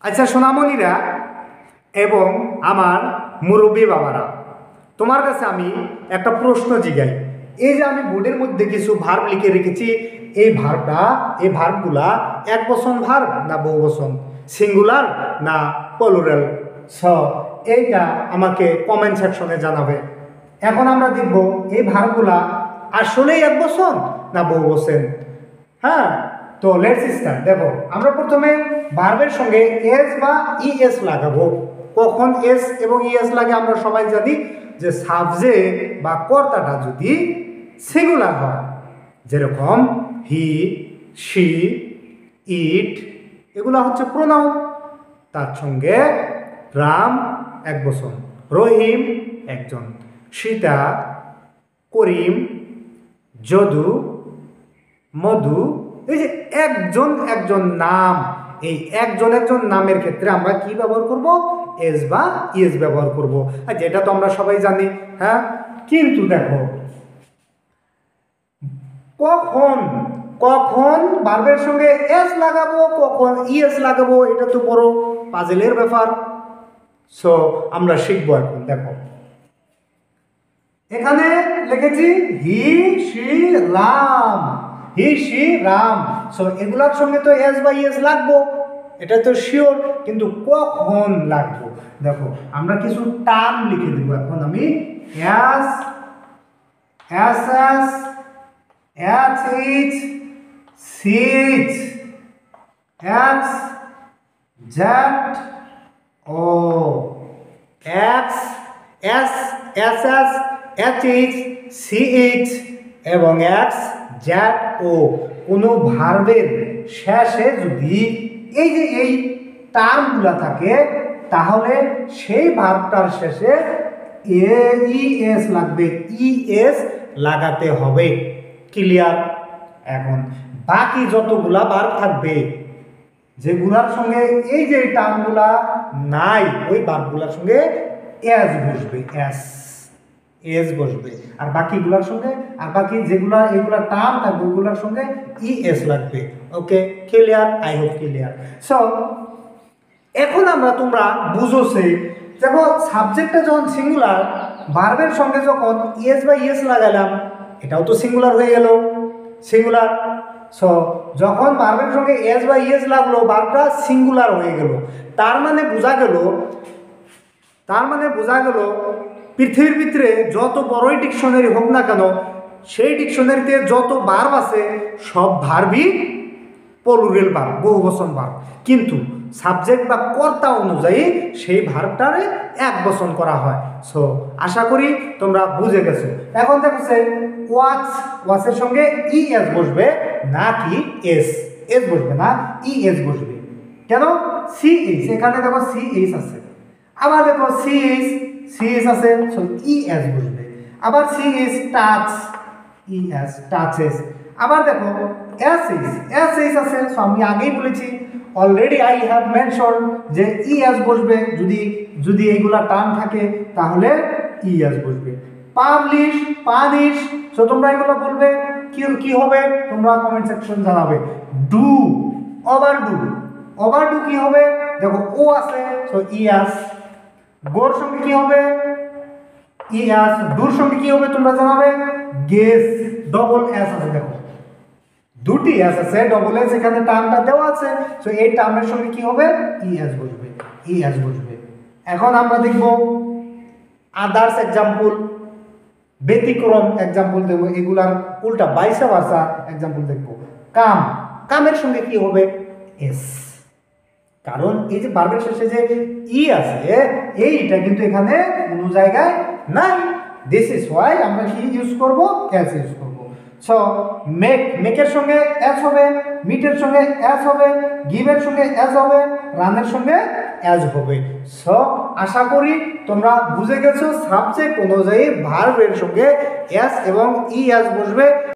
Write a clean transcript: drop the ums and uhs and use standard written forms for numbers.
আচ্ছা সোনামণিরা এবং আমার মুরব্বী বাবারা, তোমার কাছে আমি একটা প্রশ্ন জিগাই। এই যে আমি বোর্ডের মধ্যে কিছু ভার্ব লিখে রেখেছি, এই ভার্বগুলা এক বচন ভার্ব না বহু বচন, সিঙ্গুলার না প্লুরাল? এইটা আমাকে কমেন্ট সেকশনে জানাবে। এখন আমরা দেখব এই ভার্বগুলা আসলেই এক বচন না বহু বচন। হ্যাঁ, তো লেটস স্টার্ট। দেখো, আমরা প্রথমে ভার্বের সঙ্গে এস বা ইএস লাগাবো। কখন এস এবং ইএস লাগে আমরা সবাই জানি, যে সাবজেক্ট বা কর্তাটা যদি সিঙ্গুলার হয়, যেরকম হি, শি, ইট, এগুলা হচ্ছে প্রোনাউন। তার সঙ্গে রাম এক বচন, রহিম একজন, সীতা, করিম, যদু, মধু, এই যে একজন একজন নাম, এই একজন একজন নামের ক্ষেত্রে আমরা কি ব্যবহার করব? এস বা ইএস ব্যবহার করব। আর যেটা তো আমরা সবাই জানি। হ্যাঁ, কিন্তু দেখো কখন কখন ভার্বের সঙ্গে এস লাগাবো, কখন ইএস লাগাবো, এটা তো বড় পাজেলের ব্যাপার। সো আমরা শিখবো এখন। দেখো, এখানে লিখেছি he, she, Ram. He, she, Ram. So এগুলোর সঙ্গে তো এস বা ইএস লাগবো, এটা তো শিওর। কিন্তু কখন লাগবো? দেখো, আমরা কিছু টার্ম লিখে দিব। এখন আমি S, S S, H H, C H, X, Z, O, X, S, S S, H H, C H এবং এক্স, জেড, ও। কোনো ভার্বের শেষে যদি এই যে এই টার্মগুলা থাকে, তাহলে সেই ভার্বটার শেষে ইএস লাগবে, ইএস লাগাতে হবে। ক্লিয়ার? এখন বাকি যতগুলা ভার্ব থাকবে, যেগুলার সঙ্গে এই যে টার্মগুলা নাই, ওই ভার্বগুলার সঙ্গে এস বসবে, এস বসবে। আর বাকিগুলোর সঙ্গে, আর বাকি যেগুলা এগুলা টার্ম থাকবে, ওইগুলোর সঙ্গে ইএস লাগবে। Okay, clear? I hope clear. So এখন আমরা, তোমরা বুঝোছে, দেখো সাবজেক্টটা যখন সিঙ্গুলার, ভার্বের সঙ্গে যখন ইএস বা ইএস লাগালাম, এটাও তো সিঙ্গুলার হয়ে গেল, সিঙ্গুলার। সো যখন ভার্বের সঙ্গে এস বা ইএস লাগলো, ভার্বটা সিঙ্গুলার হয়ে গেল। তার মানে বোঝা গেল পৃথিবীর ভিতরে যত বড়ই ডিকশনারি হোক না কেন, সেই ডিকশনারিতে যত ভার্ব আছে সব ভার্বই প্লুরাল ভার্ব, বহুবচন ভার্ব। কিন্তু সাবজেক্ট বা কর্তা অনুযায়ী সেই ভার্বটারে এক বচন করা হয়। সো আশা করি তোমরা বুঝে গেছো। এখন দেখো, ওয়াচের সঙ্গে ইএস বসবে নাকি এস বসবে না, ইএস বসবে। কেন? সিএইচ, এখানে দেখো সিএইচ আছে, আবার দেখো সিএইচ আছে, সো ইএস বসবে। আবার সিএইচ টাচ, ইএস টাচেস। আবার দেখো এসএইচ আছে, সো আমি আগেই বলেছি, অলরেডি আই হ্যাভ মেনশন যে ইএস বসবে। যদি এইগুলা টার্ম থাকে তাহলে ইএস বসবে। পাবলিশ, পানিশ, সো তোমরা এগুলো বলবে কি হবে, তোমরা কমেন্ট সেকশন জানাবে। ডু, ওভারডু কি হবে? দেখো ও আছে, সো ইএস। গোর সঙ্গে কি হবে? ইএস। ডুর সঙ্গে কি হবে তোমরা জানাবে? গেস, ডবল এস আছে। দেখো দুটি এস আছে, ডবল এস এখানে টার্মটা দেওয়া আছে, সো এই টার্মের সঙ্গে কি হবে? ইএস বসবে। এখন আমরা দেখব আদার্স এক্সাম্পল, ব্যতিক্রম এক্সাম্পল দেখব, এগুলার উল্টা বাইসা ভার্সা এক্সাম্পল দেখব। কামের সঙ্গে কি হবে? এস। কারণ এই যে ভার্বের শেষে যে ই আছে, এইটা কিন্তু এখানে কোনো জায়গায় নাই। দিস ইজ ওয়াই আমরা কি ইউজ করব? এস ইউজ করব। সো মেকের সঙ্গে এস হবে, মিটের সঙ্গে এস হবে, গিভের সঙ্গে এস হবে, রানের সঙ্গে এস হবে। সো আশা করি তোমরা বুঝে গেছো সাবজেক্ট অনুযায়ী ভার্বের সঙ্গে এস এবং ইএস বসবে।